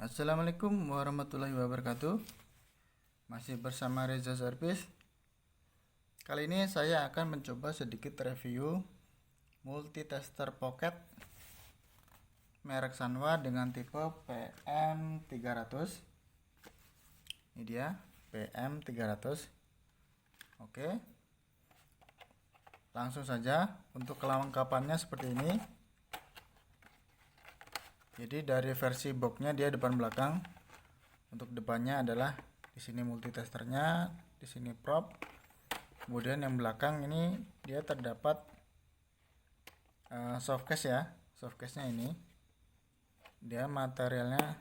Assalamualaikum warahmatullahi wabarakatuh. Masih bersama Reza Service. Kali ini saya akan mencoba sedikit review multitester pocket merek Sanwa dengan tipe PM300. Ini dia PM300. Oke. Langsung saja untuk kelengkapannya seperti ini. Jadi dari versi boxnya dia depan belakang. Untuk depannya adalah di sini multitesternya, di sini prop. Kemudian yang belakang ini dia terdapat softcase ya. Softcase-nya ini dia materialnya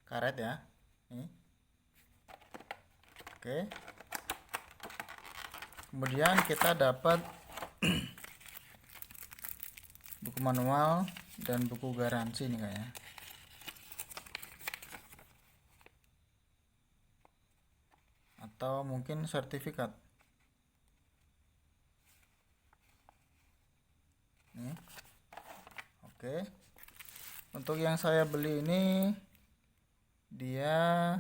karet ya. Ini. Oke. Kemudian kita dapat buku manual dan buku garansi nih kayaknya. Atau mungkin sertifikat. Nih. Oke. Untuk yang saya beli ini dia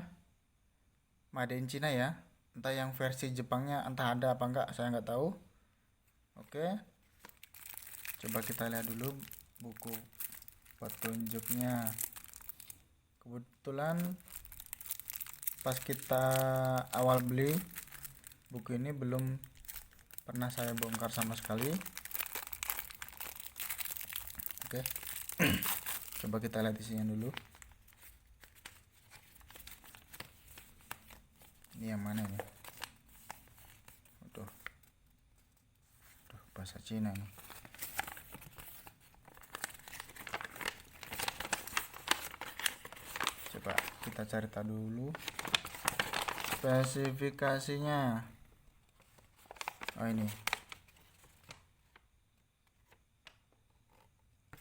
made in China ya. Entah yang versi Jepangnya entah ada apa enggak, saya nggak tahu. Oke. Coba kita lihat dulu buku petunjuknya. Kebetulan pas kita awal beli buku ini belum pernah saya bongkar sama sekali. Oke. Coba kita lihat isinya dulu. Ini yang mana nih? Waduh. Bahasa Cina nih. Coba kita cari tahu dulu spesifikasinya. Oh ini.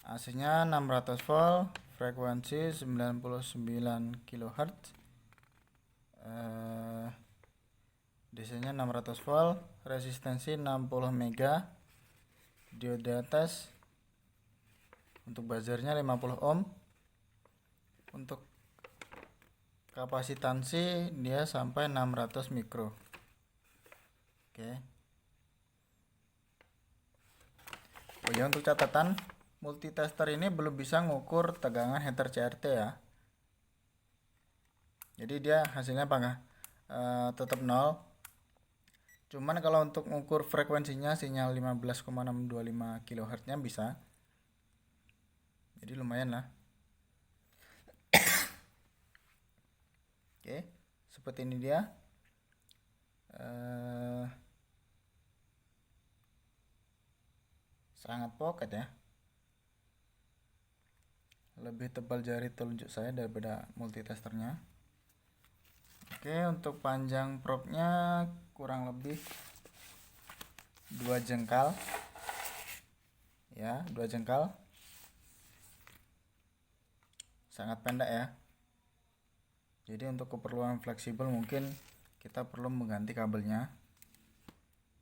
AC-nya 600 volt, frekuensi 99 kHz. DC-nya 600 volt, resistensi 60 mega, diode atas. Untuk buzzernya 50 ohm. Untuk kapasitansi dia sampai 600 mikro. Oke. Oh ya, untuk catatan, multitester ini belum bisa ngukur tegangan heater CRT ya. Jadi dia hasilnya apa tetap 0. Cuman kalau untuk ngukur frekuensinya sinyal 15,625 kHz nya bisa. Jadi lumayan lah. Oke, seperti ini dia. Sangat pocket ya. Lebih tebal jari telunjuk saya daripada multitesternya. Oke, untuk panjang propnya kurang lebih 2 jengkal. Ya, 2 jengkal. Sangat pendek ya. Jadi untuk keperluan fleksibel mungkin kita perlu mengganti kabelnya.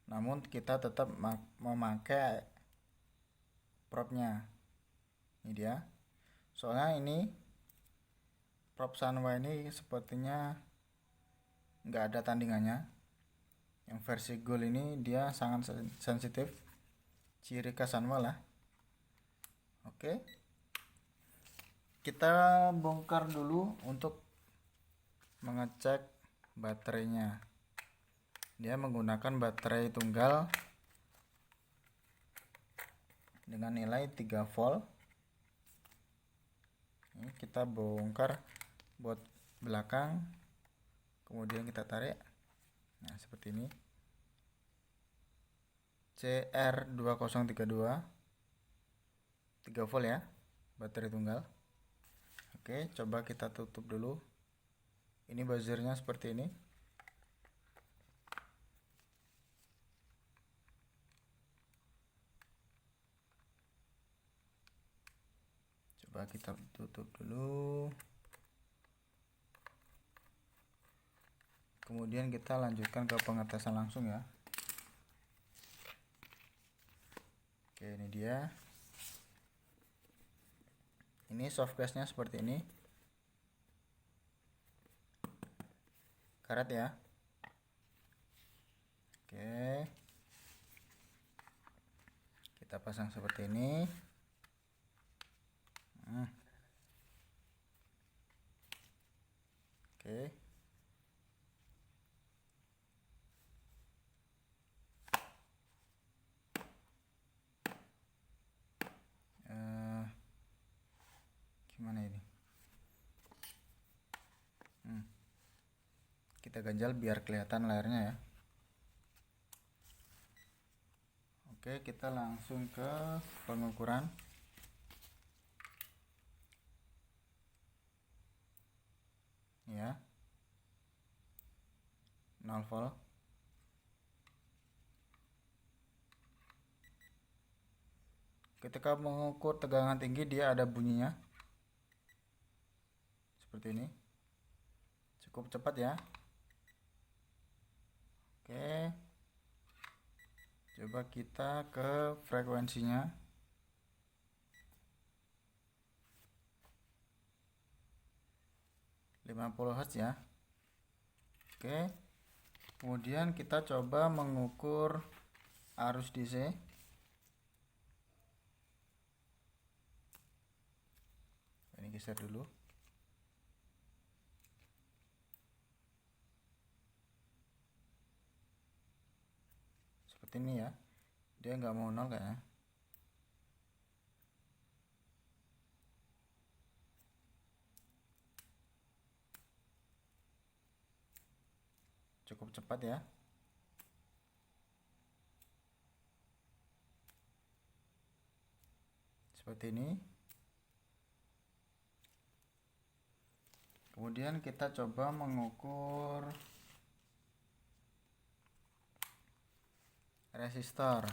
Namun kita tetap memakai propnya. Ini dia. Soalnya ini prop Sanwa ini sepertinya nggak ada tandingannya. Yang versi gold ini dia sangat sensitif. Ciri khas Sanwa lah. Oke. Kita bongkar dulu untuk mengecek baterainya. Dia menggunakan baterai tunggal dengan nilai 3 volt. Ini kita bongkar buat belakang, kemudian kita tarik. Nah, seperti ini. CR2032 3 volt ya, baterai tunggal. Oke, coba kita tutup dulu. Ini buzzernya seperti ini. Coba kita tutup dulu. Kemudian kita lanjutkan ke pengetesan langsung ya. Oke, ini dia. Ini softcase-nya seperti ini. karet ya. Oke, kita pasang seperti ini. Oke, gimana ini? Kita ganjal biar kelihatan layarnya ya. Oke, kita langsung ke pengukuran. Ya, 0 volt. Ketika mengukur tegangan tinggi dia ada bunyinya seperti ini. Cukup cepat ya. Oke, coba kita ke frekuensinya. 50 Hz ya. Oke, kemudian kita coba mengukur arus DC. Ini geser dulu. Seperti ini ya, dia nggak mau nol kayaknya. Cukup cepat ya. Seperti ini. Kemudian kita coba mengukur resistor.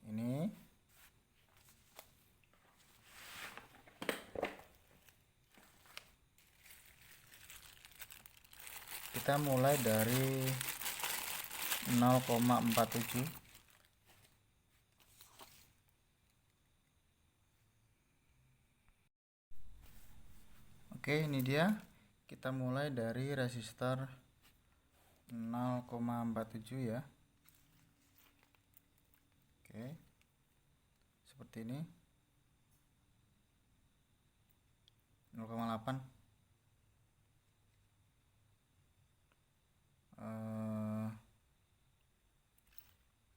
Ini kita mulai dari 0,47. Oke, ini dia. Kita mulai dari resistor 0,47 ya. Oke, seperti ini. 0,8.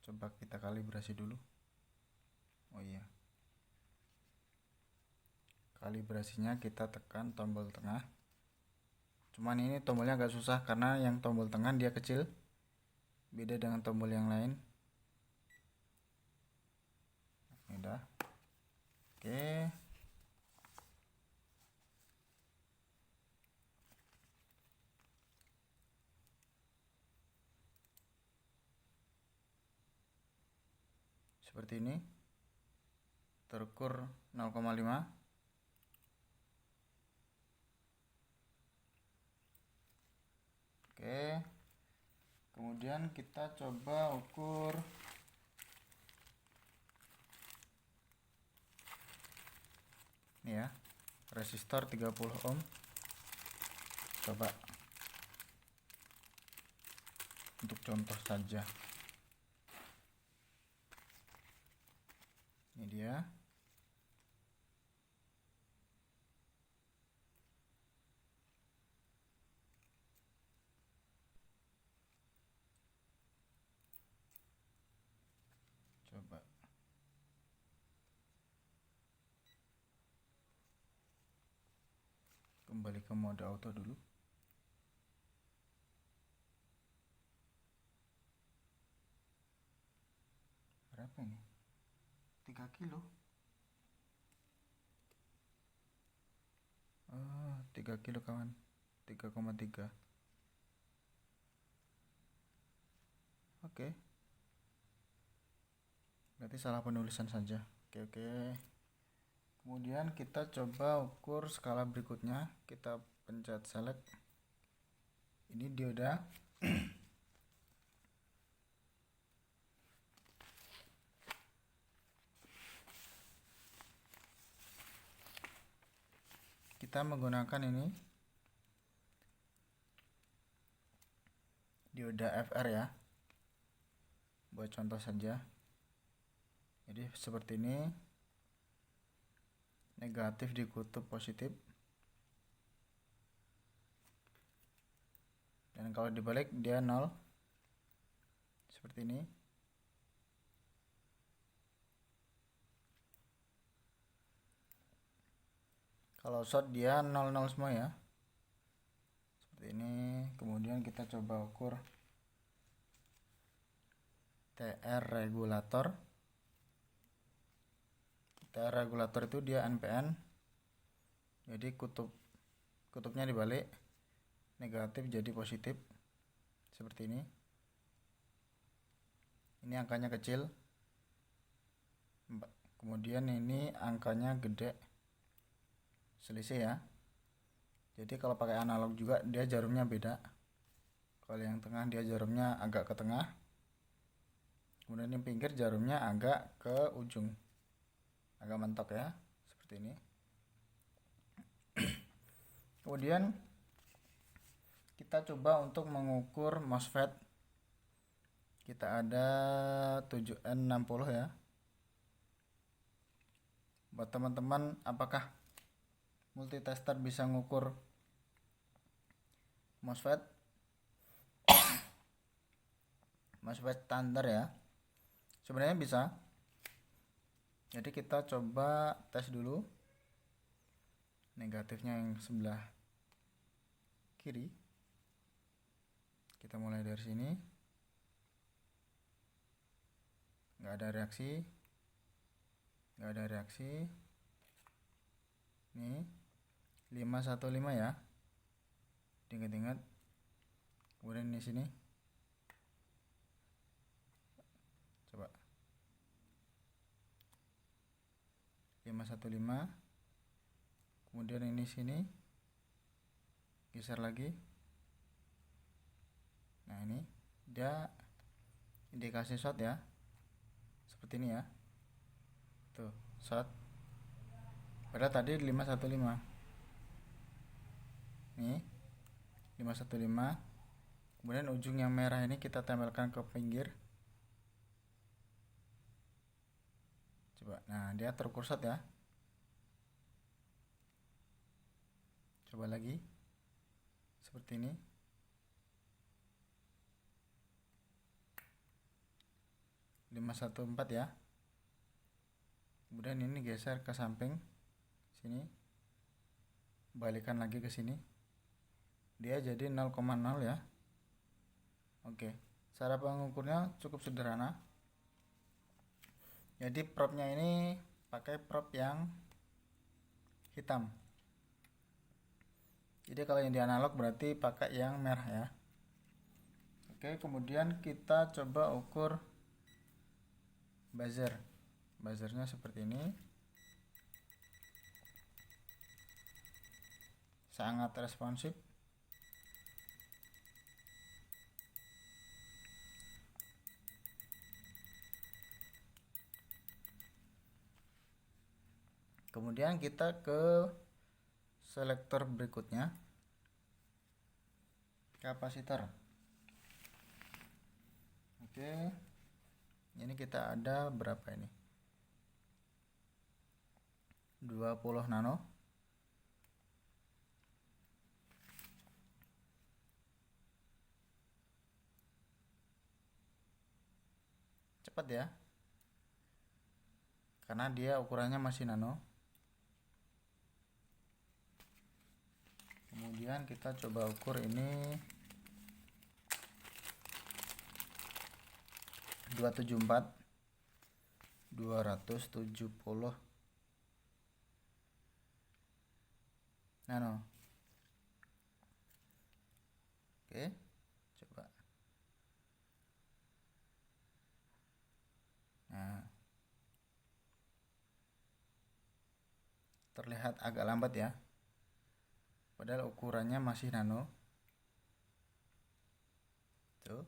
Coba kita kalibrasi dulu. Oh iya, kalibrasinya kita tekan tombol tengah. Cuman ini tombolnya agak susah karena yang tombol tengah dia kecil, beda dengan tombol yang lain. Ini udah. Oke, seperti ini. Terukur 0,5. Oke, kemudian kita coba ukur ini ya, resistor 30 ohm. Coba untuk contoh saja. Ini dia. Coba. Kembali ke mode auto dulu. Berapa ini? 3 kilo. 3 kilo kawan. 3,3. Oke. Berarti salah penulisan saja. Oke. Kemudian kita coba ukur skala berikutnya. Kita pencet select. Ini dioda. Kita menggunakan ini dioda FR ya, buat contoh saja. Jadi seperti ini, negatif di kutub positif, dan kalau dibalik dia 0 seperti ini. Kalau short dia 0 semua ya, seperti ini. Kemudian kita coba ukur TR regulator. TR regulator itu dia NPN, jadi kutubnya dibalik, negatif jadi positif seperti ini. Ini angkanya kecil, kemudian ini angkanya gede, selisih ya. Jadi kalau pakai analog juga dia jarumnya beda. Kalau yang tengah dia jarumnya agak ke tengah, kemudian yang pinggir jarumnya agak ke ujung, agak mentok ya, seperti ini. Kemudian kita coba untuk mengukur MOSFET. Kita ada 7N60 ya. Buat teman-teman, apakah multitester bisa mengukur MOSFET? MOSFET standar ya, sebenarnya bisa. Jadi kita coba tes dulu negatifnya yang sebelah kiri. Kita mulai dari sini, nggak ada reaksi, ini 515 ya, ingat-ingat. Kemudian di sini coba 515, kemudian ini sini geser lagi. Nah ini dia indikasi short ya, seperti ini ya, tuh short, padahal tadi 515. Nih 515, kemudian ujung yang merah ini kita tempelkan ke pinggir. Coba, nah dia terukur short ya. Coba lagi seperti ini. (514) ya. Kemudian ini geser ke samping sini, balikan lagi ke sini, dia jadi 0,0 ya. Oke, cara pengukurnya cukup sederhana. Jadi probnya ini pakai prob yang hitam. Jadi kalau yang di analog berarti pakai yang merah ya. Oke, kemudian kita coba ukur buzzer. Buzzernya seperti ini, sangat responsif. Kemudian kita ke selektor berikutnya, kapasitor. Oke, ini kita ada berapa ini, 20 nano. Cepat ya, karena dia ukurannya masih nano. Kemudian kita coba ukur ini 270 nano. Oke, coba. Nah, terlihat agak lambat ya, padahal ukurannya masih nano. Tuh.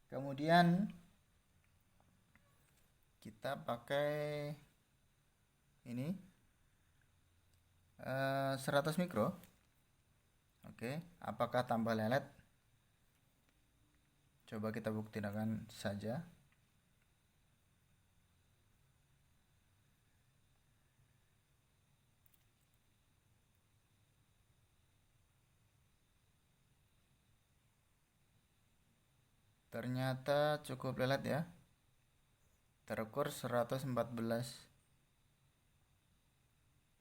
Kemudian kita pakai ini 100 mikro. Oke, apakah tambah lelet? Coba kita buktikan saja. Ternyata cukup lelet ya. Terukur 114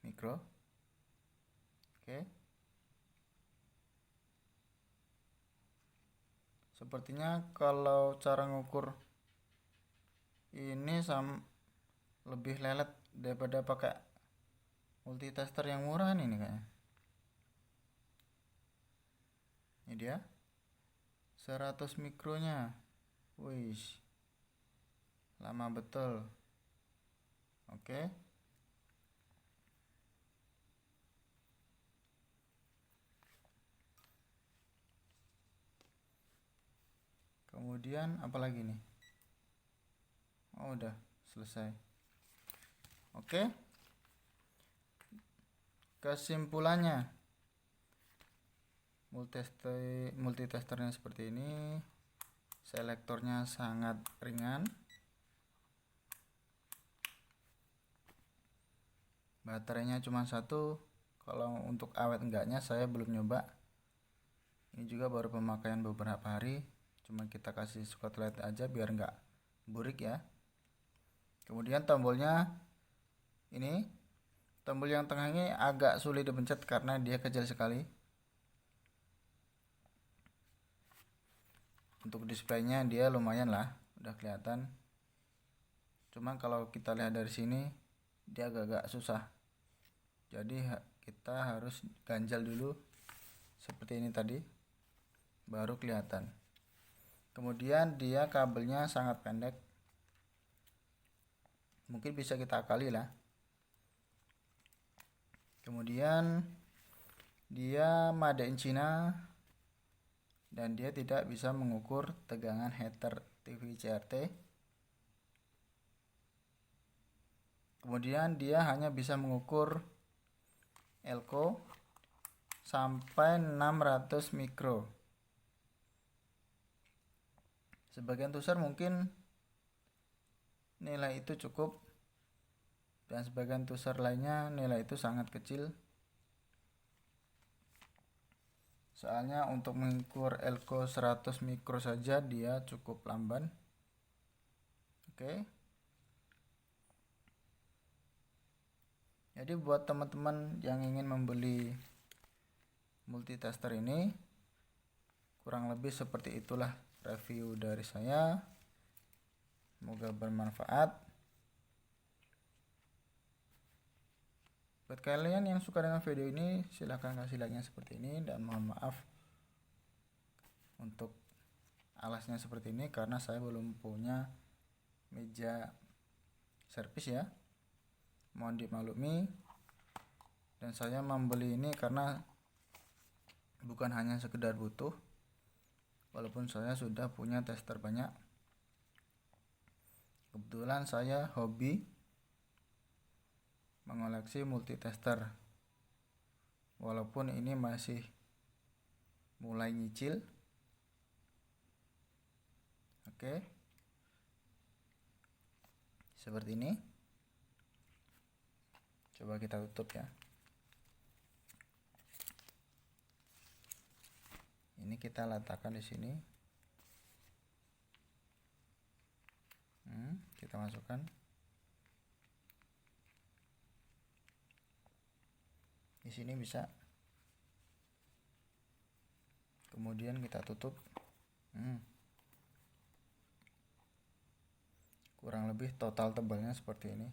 mikro. Oke. Sepertinya kalau cara ngukur ini lebih lelet daripada pakai multitester yang murah ini kayaknya. Ini dia 100 mikronya. Wih, lama betul. Oke. Kemudian apa lagi nih? Oh, udah selesai. Oke. Kesimpulannya, multitesternya seperti ini. Selektornya sangat ringan. Baterainya cuma satu. Kalau untuk awet enggaknya saya belum nyoba. Ini juga baru pemakaian beberapa hari. Cuma kita kasih Scotland aja biar enggak burik ya. Kemudian tombolnya ini, tombol yang tengah ini agak sulit dipencet karena dia kecil sekali. Untuk displaynya dia lumayan lah, udah kelihatan. Cuma kalau kita lihat dari sini dia agak-agak susah. Jadi kita harus ganjal dulu seperti ini tadi, baru kelihatan. Kemudian dia kabelnya sangat pendek, mungkin bisa kita akali lah. Kemudian dia made in China dan dia tidak bisa mengukur tegangan heater TV CRT. Kemudian dia hanya bisa mengukur elko sampai 600 mikro. Sebagian user mungkin nilai itu cukup dan sebagian user lainnya nilai itu sangat kecil. Soalnya untuk mengukur elko 100 mikro saja dia cukup lamban. Oke. Jadi buat teman-teman yang ingin membeli multitester ini, kurang lebih seperti itulah review dari saya. Semoga bermanfaat. Buat kalian yang suka dengan video ini, silahkan kasih like-nya seperti ini, dan mohon maaf untuk alasnya seperti ini karena saya belum punya meja servis ya. Mohon dimaklumi. Dan saya membeli ini karena bukan hanya sekedar butuh, walaupun saya sudah punya tester banyak. Kebetulan saya hobi mengoleksi multitester, walaupun ini masih mulai nyicil. Oke, seperti ini. Coba kita tutup ya. Ini kita letakkan di sini. Kita masukkan. Di sini bisa. Kemudian kita tutup. Kurang lebih total tebalnya seperti ini.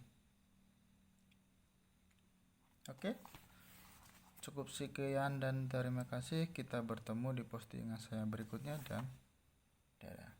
Oke. Cukup sekian dan terima kasih. Kita bertemu di postingan saya berikutnya dan dadah.